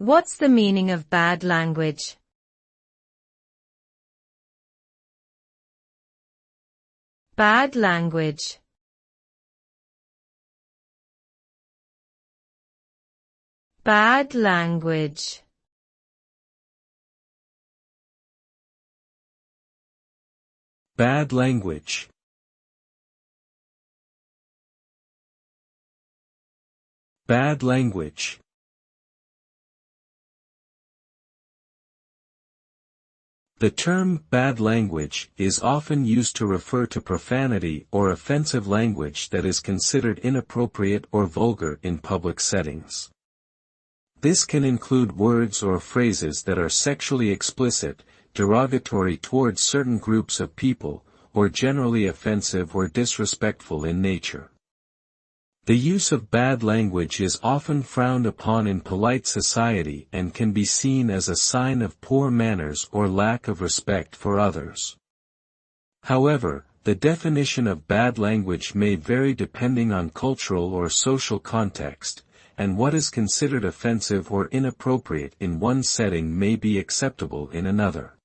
What's the meaning of bad language? Bad language. Bad language. Bad language. Bad language. The term bad language is often used to refer to profanity or offensive language that is considered inappropriate or vulgar in public settings. This can include words or phrases that are sexually explicit, derogatory towards certain groups of people, or generally offensive or disrespectful in nature. The use of bad language is often frowned upon in polite society and can be seen as a sign of poor manners or lack of respect for others. However, the definition of bad language may vary depending on cultural or social context, and what is considered offensive or inappropriate in one setting may be acceptable in another.